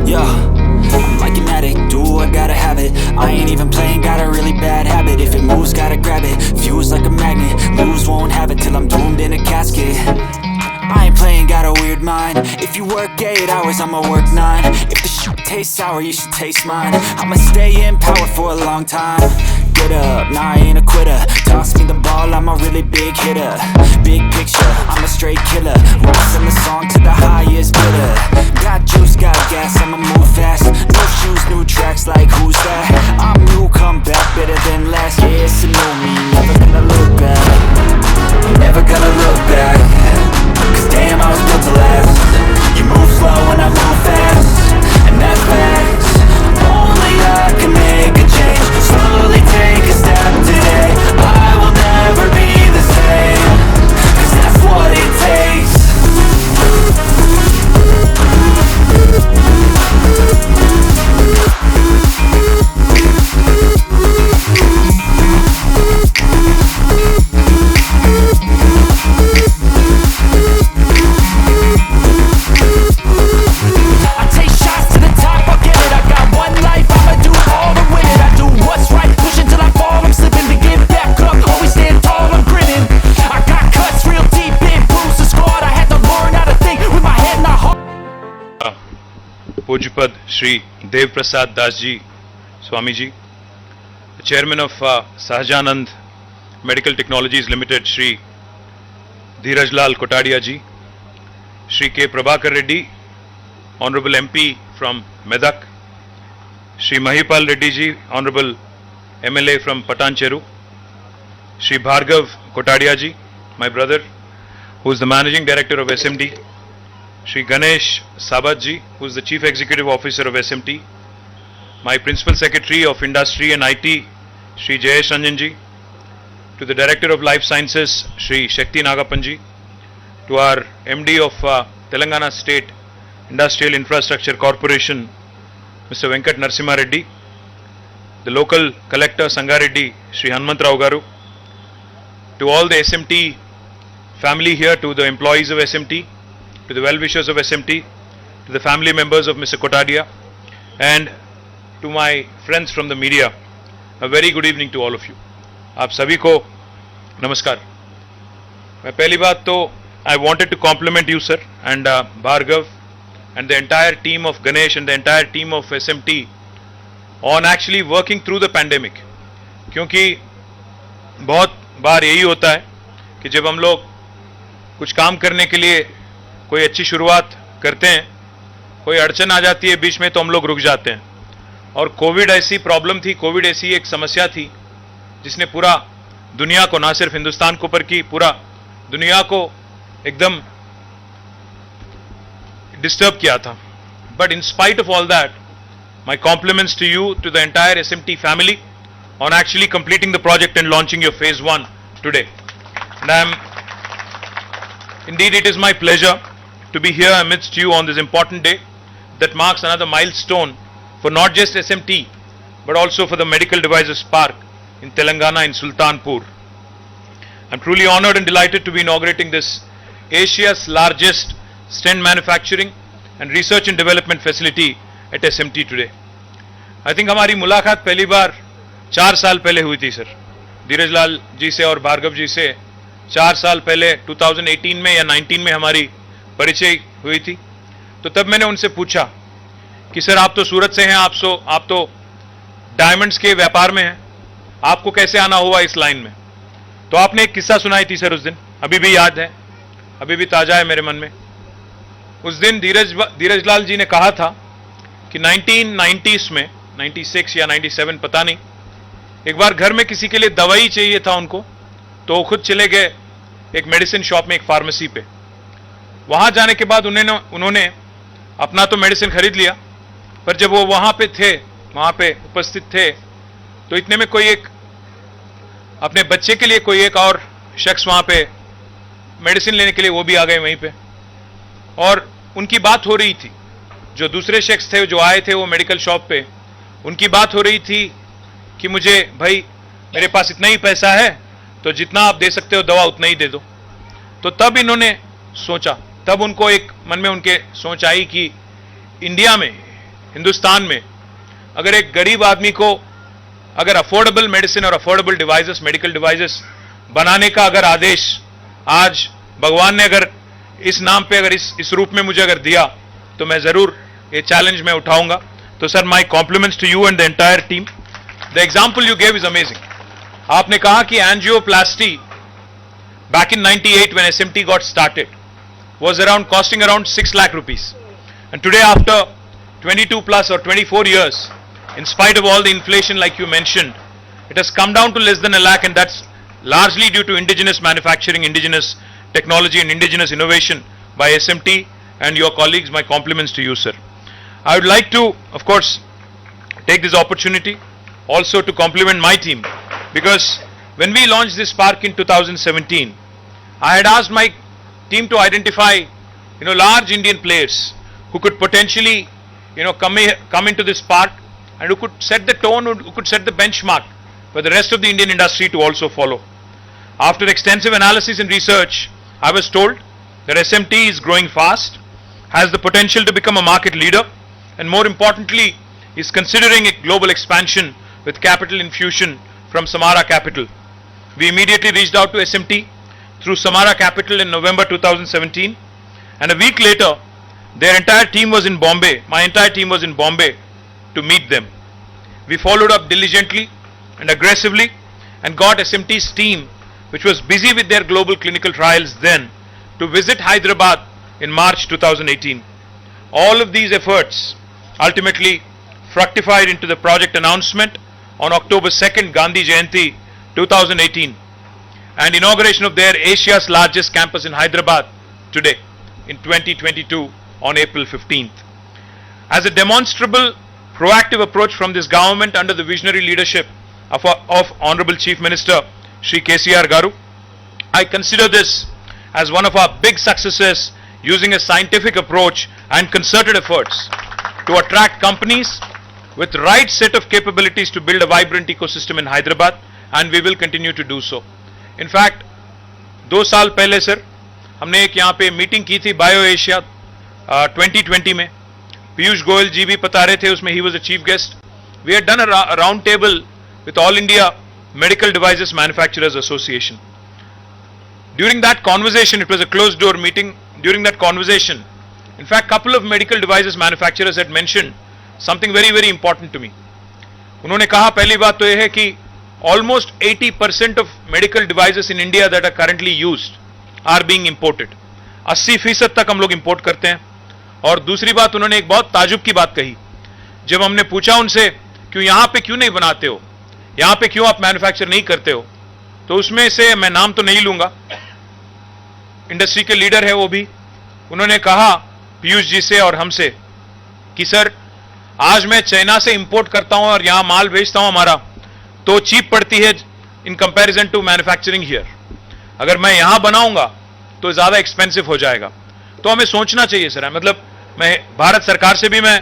Yeah, I'm like an addict, do I gotta have it. I ain't even playing, got a really bad habit. If it moves, gotta grab it, fuse like a magnet. Lose, won't have it till I'm doomed in a casket. I ain't playing, got a weird mind. If you work 8 hours, I'ma work 9. If the shit tastes sour, you should taste mine. I'ma stay in power for a long time. Get up, nah I ain't a quitter. Toss me the ball, I'm a really big hitter. Big picture, I'm a straight killer. Rising the song to the highest bidder. Got juice, got gas, I'ma move fast. No shoes, new tracks, like who's that? I'm new, come back, better than last. Yeah, it's a new me, never gonna look back. Never gonna look back. Cause damn, I was built to last. You move slow and I move fast, and that's facts. Only I can make a change. Slowly take a step today. I will never be the same. Cause that's what it takes. I take shots to the top, I'll get it. I got one life, I'ma do all to win it. I do what's right, pushing till I fall. I'm slipping to get back up, always stand tall, I'm grinning. I got cuts real deep, big bruise the squad. I had to learn how to think with my head in the heart. पूज्यपद Shri Dev Prasad Das ji Swami ji, chairman of Sahajanand medical technologies limited Shri Dhiraj Lal Kotadia ji, Shri K Prabhakar Reddy honourable MP from Medak, Shri Mahipal Reddy ji honourable MLA from Patancheru, Shri Bhargav Kotadia ji my brother who is the managing director of SMT, Shri Ganesh Sabat ji, who is the Chief Executive Officer of SMT, my Principal Secretary of Industry and IT, Shri Jayesh Ranjan ji, to the Director of Life Sciences, Shri Shakti Nagapan ji, to our MD of Telangana State Industrial Infrastructure Corporation, Mr. Venkat Narasimha Reddy, the local collector Sangareddy, Shri Hanmant Rao Garu, to all the SMT family here, to the employees of SMT, to the well-wishers of SMT, to the family members of Mr. Kotadia, and to my friends from the media, a very good evening to all of you. आप सभी को नमस्कार. मैं पहली बात तो I wanted to compliment you sir and Bhargav and the entire team of Ganesh and the entire team of SMT on actually working through the pandemic. क्योंकि बहुत बार यही होता है कि जब हम लोग कुछ काम करने के लिए कोई अच्छी शुरुआत करते हैं, कोई अड़चन आ जाती है बीच में तो हम लोग रुक जाते हैं. और कोविड ऐसी प्रॉब्लम थी, कोविड ऐसी एक समस्या थी जिसने पूरा दुनिया को, ना सिर्फ हिंदुस्तान को पर की पूरा दुनिया को एकदम डिस्टर्ब किया था. But in spite of all that, my compliments to you, to the entire SMT family on actually completing the project and launching your phase 1 today. And I am indeed it is my pleasure to be here amidst you on this important day that marks another milestone for not just SMT but also for the Medical Devices Park in Telangana in Sultanpur. I'm truly honored and delighted to be inaugurating this Asia's largest stent manufacturing and research and development facility at SMT today. I think हमारी मुलाकात पहली बार 4 साल पहले हुई थी sir, धीरज लाल जी से और भार्गव जी से 4 साल पहले 2018 में या 19 में हमारी परिचय हुई थी. तो तब मैंने उनसे पूछा कि सर आप तो सूरत से हैं, आप तो डायमंड्स के व्यापार में हैं, आपको कैसे आना हुआ इस लाइन में. तो आपने एक किस्सा सुनाई थी सर उस दिन, अभी भी याद है, अभी भी ताजा है मेरे मन में. उस दिन धीरज लाल जी ने कहा था कि 1990s में, 96 या 97 पता नहीं, एक बार घर में किसी के लिए दवाई चाहिए था उनको, तो वो खुद चले गए एक मेडिसिन शॉप में, एक फार्मेसी पे. वहां जाने के बाद उन्होंने अपना तो मेडिसिन खरीद लिया, पर जब वो वहां पे उपस्थित थे तो इतने में कोई एक अपने बच्चे के लिए कोई एक और शख्स वहां पे मेडिसिन लेने के लिए वो भी आ गए वहीं पे. और उनकी बात हो रही थी, जो दूसरे शख्स थे जो आए थे वो मेडिकल शॉप पे, उनकी बात हो रही थी कि मुझे भाई मेरे पास इतना ही पैसा है तो जितना आप दे सकते हो दवा उतना ही दे दो. तो तब इन्होंने सोचा, तब उनको एक मन में उनके सोच आई कि इंडिया में, हिंदुस्तान में अगर एक गरीब आदमी को अगर अफोर्डेबल मेडिसिन और अफोर्डेबल डिवाइसेस, मेडिकल डिवाइसेस बनाने का अगर आदेश आज भगवान ने अगर इस नाम पे अगर इस रूप में मुझे अगर दिया, तो मैं जरूर ये चैलेंज मैं उठाऊंगा. तो sir, my compliments to you and the entire team. The example you gave is amazing. आपने कहा कि angioplasty back in 98 when SMT got started was costing around 6 lakh rupees, and today after 22 plus or 24 years, in spite of all the inflation like you mentioned, it has come down to less than a lakh, and that's largely due to indigenous manufacturing, indigenous technology and indigenous innovation by SMT and your colleagues. My compliments to you, sir. I would like to, of course, take this opportunity also to compliment my team, because when we launched this park in 2017, I had asked my team to identify, large Indian players who could potentially, come into this park and who could set the tone, who could set the benchmark for the rest of the Indian industry to also follow. After extensive analysis and research, I was told that SMT is growing fast, has the potential to become a market leader, and more importantly, is considering a global expansion with capital infusion from Samara Capital. We immediately reached out to SMT through Samara Capital in November 2017, and a week later, their entire team was in Bombay, my entire team was in Bombay to meet them. We followed up diligently and aggressively and got SMT's team, which was busy with their global clinical trials then, to visit Hyderabad in March 2018. All of these efforts ultimately fructified into the project announcement on October 2nd, Gandhi Jayanti 2018, and inauguration of their Asia's largest campus in Hyderabad today in 2022 on April 15th. As a demonstrable, proactive approach from this government under the visionary leadership of Honorable Chief Minister Shri KCR Garu, I consider this as one of our big successes, using a scientific approach and concerted efforts to attract companies with right set of capabilities to build a vibrant ecosystem in Hyderabad, and we will continue to do so. In fact, 2 साल पहले sir हमने एक यहाँ पे meeting की थी bio Asia 2020 में. पीयूष गोयल जी भी बता रहे थे उसमें, he was a chief guest. We had done a round table with All India Medical Devices Manufacturers Association. During that conversation, it was a closed door meeting. During that conversation, in fact, couple of medical devices manufacturers had mentioned something very, very important to me. उन्होंने कहा, पहली बात तो यह है कि almost 80% of medical devices in India that are currently used are being imported. 80% तक हम लोग इंपोर्ट करते हैं. और दूसरी बात, उन्होंने एक बहुत ताजुब की बात कही. जब हमने पूछा उनसे क्यों यहाँ पे क्यों नहीं बनाते हो, यहाँ पे क्यों आप मैन्युफैक्चर नहीं करते हो, तो उसमें से मैं नाम तो नहीं लूंगा, इंडस्ट्री के लीडर है वो भी, उन्होंने कहा पीयूष जी से और हमसे कि सर आज मैं चाइना से इंपोर्ट करता हूं और यहां माल भेजता हूं हमारा, तो चीप पड़ती है in comparison to manufacturing here. अगर मैं यहां बनाऊंगा तो ज्यादा एक्सपेंसिव हो जाएगा. तो हमें सोचना चाहिए सर. मतलब मैं भारत सरकार से भी मैं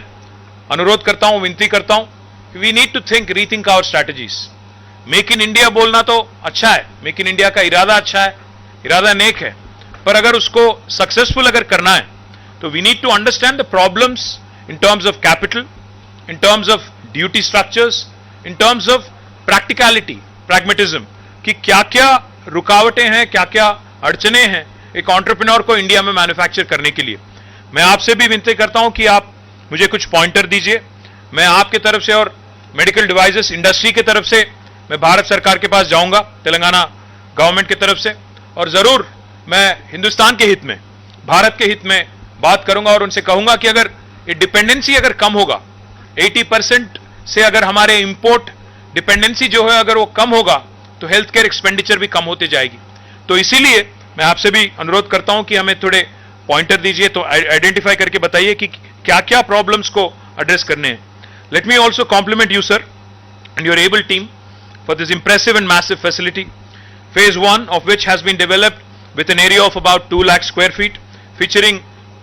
अनुरोध करता हूं, विनती करता हूं कि we need to rethink our strategies. Make in India बोलना तो अच्छा है, मेक इन इंडिया का इरादा अच्छा है, इरादा नेक है, पर अगर उसको सक्सेसफुल अगर करना है तो we need to understand the problems in terms of capital, in terms of duty structures, in terms of practicality, pragmatism, कि क्या क्या रुकावटें हैं, क्या क्या अड़चने हैं एक एंटरप्रेन्योर को इंडिया में मैन्युफैक्चर करने के लिए. मैं आपसे भी विनती करता हूं कि आप मुझे कुछ पॉइंटर दीजिए. मैं आपके तरफ से और मेडिकल डिवाइसेस इंडस्ट्री की तरफ से मैं भारत सरकार के पास जाऊंगा, तेलंगाना गवर्नमेंट की तरफ से, और जरूर मैं हिंदुस्तान के हित में, भारत के हित में बात करूंगा और उनसे कहूंगा कि अगर ये डिपेंडेंसी अगर कम होगा, 80% से अगर हमारे इंपोर्ट डिपेंडेंसी जो है अगर वो कम होगा, तो हेल्थ केयर एक्सपेंडिचर भी कम होती जाएगी. तो इसीलिए मैं आपसे भी अनुरोध करता हूं कि हमें थोड़े पॉइंटर दीजिए, तो आइडेंटिफाई करके बताइए कि क्या क्या प्रॉब्लम्स को एड्रेस करने हैं. Let me also compliment you sir and your able team for this impressive and massive facility, phase 1 of which has been developed with an area of about 2 lakh square feet, featuring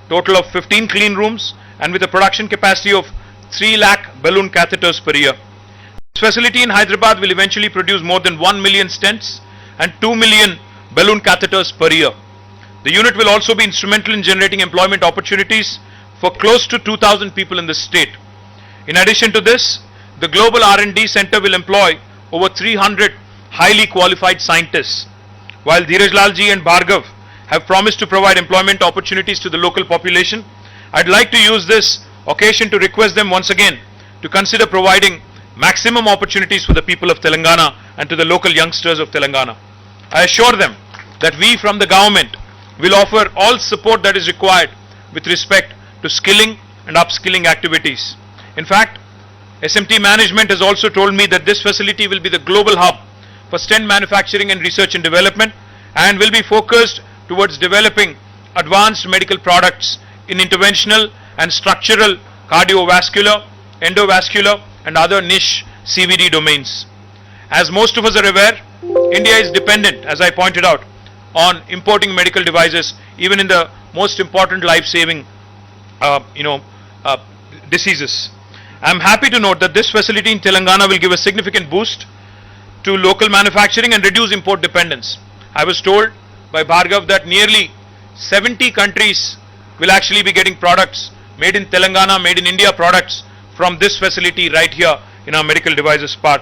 total of 15 clean rooms and with a production capacity of 3 lakh balloon catheters per year. This facility in Hyderabad will eventually produce more than 1 million stents and 2 million balloon catheters per year. The unit will also be instrumental in generating employment opportunities for close to 2,000 people in the state. In addition to this, the Global R&D Center will employ over 300 highly qualified scientists. While Dheeraj Lalji and Bhargav have promised to provide employment opportunities to the local population, I'd like to use this occasion to request them once again to consider providing maximum opportunities for the people of Telangana and to the local youngsters of Telangana. I assure them that we from the government will offer all support that is required with respect to skilling and upskilling activities. In fact, SMT management has also told me that this facility will be the global hub for stent manufacturing and research and development, and will be focused towards developing advanced medical products in interventional and structural cardiovascular, endovascular and other niche CVD domains. As most of us are aware, India is dependent, as I pointed out, on importing medical devices even in the most important life-saving diseases. I am happy to note that this facility in Telangana will give a significant boost to local manufacturing and reduce import dependence. I was told by Bhargav that nearly 70 countries will actually be getting products made in Telangana, made in India products from this facility right here in our medical devices park.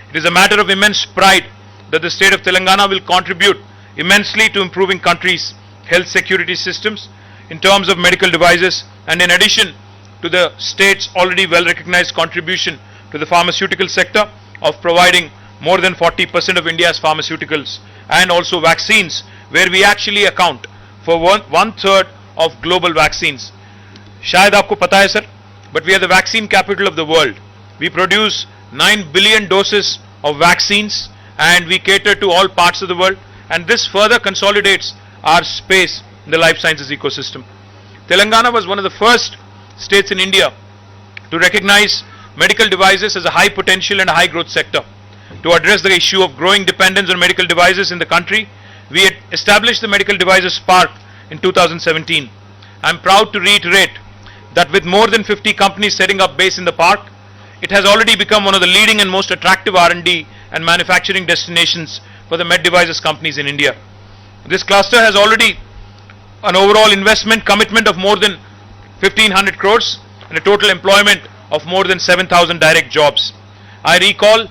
It is a matter of immense pride that the state of Telangana will contribute immensely to improving country's health security systems in terms of medical devices, and in addition to the state's already well recognized contribution to the pharmaceutical sector of providing more than 40% of India's pharmaceuticals and also vaccines, where we actually account for one third of global vaccines. शायद आपको पता है sir, but we are the vaccine capital of the world. We produce 9 billion doses of vaccines and we cater to all parts of the world, and this further consolidates our space in the life sciences ecosystem. Telangana was one of the first states in India to recognize medical devices as a high potential and a high growth sector. To address the issue of growing dependence on medical devices in the country, we had established the Medical Devices Park in 2017. I am proud to reiterate that with more than 50 companies setting up base in the park, it has already become one of the leading and most attractive R&D and manufacturing destinations for the med devices companies in India. This cluster has already an overall investment commitment of more than 1500 crores and a total employment of more than 7,000 direct jobs. I recall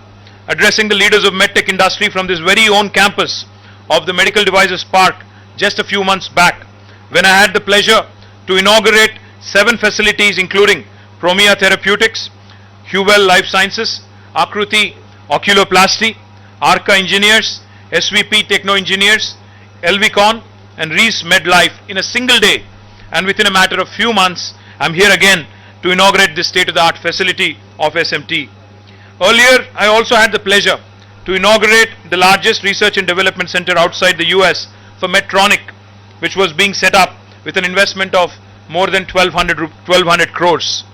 addressing the leaders of medtech industry from this very own campus of the Medical Devices Park just a few months back, when I had the pleasure to inaugurate 7 facilities including Promia Therapeutics, Huwell Life Sciences, Akruti Oculoplasty, Arca Engineers, SVP Techno Engineers, Elvicon and Reese MedLife in a single day, and within a matter of few months I am here again to inaugurate this state-of-the-art facility of SMT. Earlier, I also had the pleasure to inaugurate the largest research and development center outside the US for Medtronic, which was being set up with an investment of more than 1200 crores.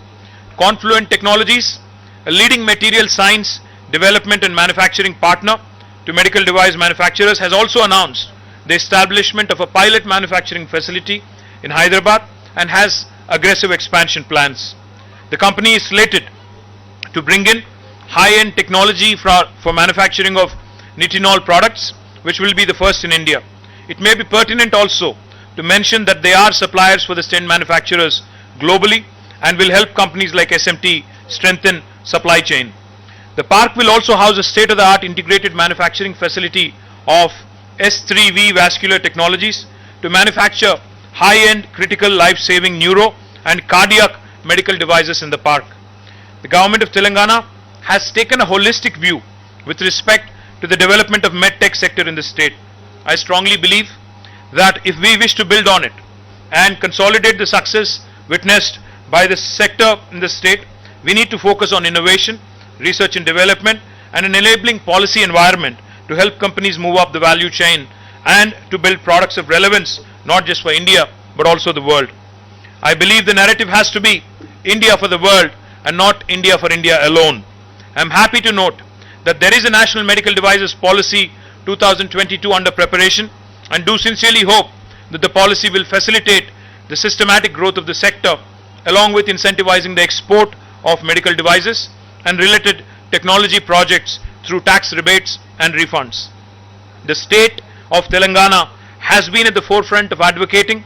Confluent Technologies, a leading material science, development and manufacturing partner to medical device manufacturers, has also announced the establishment of a pilot manufacturing facility in Hyderabad and has aggressive expansion plans. The company is slated to bring in high-end technology for manufacturing of nitinol products, which will be the first in India. It may be pertinent also to mention that they are suppliers for the stent manufacturers globally and will help companies like SMT strengthen supply chain. The park will also house a state-of-the-art integrated manufacturing facility of S3V Vascular Technologies to manufacture high-end critical life-saving neuro and cardiac medical devices in the park. The government of Telangana has taken a holistic view with respect to the development of medtech sector in the state. I strongly believe that if we wish to build on it and consolidate the success witnessed by the sector in the state, we need to focus on innovation, research and development and an enabling policy environment to help companies move up the value chain and to build products of relevance not just for India but also the world. I believe the narrative has to be India for the world and not India for India alone. I am happy to note that there is a National Medical Devices Policy 2022 under preparation, and do sincerely hope that the policy will facilitate the systematic growth of the sector along with incentivizing the export of medical devices and related technology projects through tax rebates and refunds. The state of Telangana has been at the forefront of advocating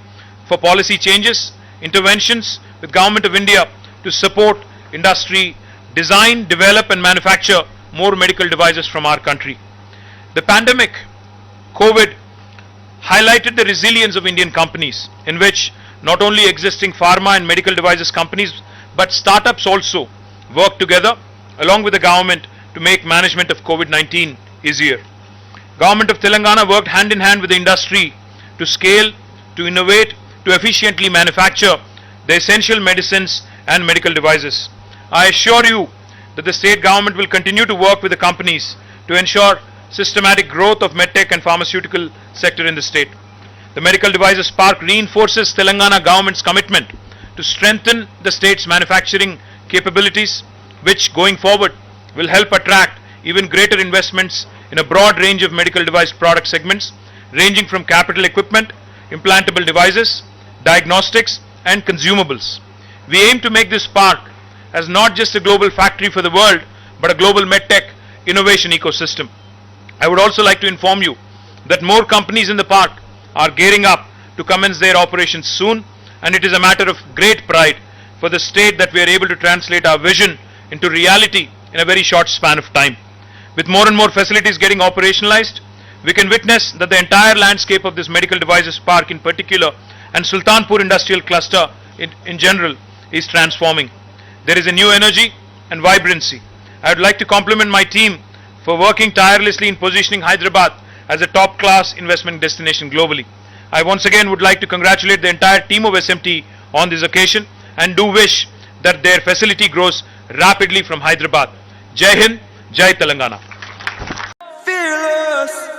for policy changes, interventions with Government of India to support industry, design, develop and manufacture more medical devices from our country. The pandemic, COVID, highlighted the resilience of Indian companies, in which not only existing pharma and medical devices companies but startups also work together along with the government to make management of COVID-19 easier. Government of Telangana worked hand in hand with the industry to scale, to innovate, to efficiently manufacture the essential medicines and medical devices. I assure you that the state government will continue to work with the companies to ensure systematic growth of medtech and pharmaceutical sector in the state. The medical devices park reinforces Telangana government's commitment to strengthen the state's manufacturing capabilities, which going forward will help attract even greater investments in a broad range of medical device product segments, ranging from capital equipment, implantable devices, diagnostics and consumables. We aim to make this park as not just a global factory for the world, but a global medtech innovation ecosystem. I would also like to inform you that more companies in the park are gearing up to commence their operations soon, and it is a matter of great pride for the state that we are able to translate our vision into reality in a very short span of time. With more and more facilities getting operationalized, we can witness that the entire landscape of this medical devices park in particular and Sultanpur industrial cluster in general is transforming. There is a new energy and vibrancy. I would like to compliment my team for working tirelessly in positioning Hyderabad as a top-class investment destination globally. I once again would like to congratulate the entire team of SMT on this occasion and do wish that their facility grows rapidly from Hyderabad. Jai Hind, Jai Telangana. Fearless.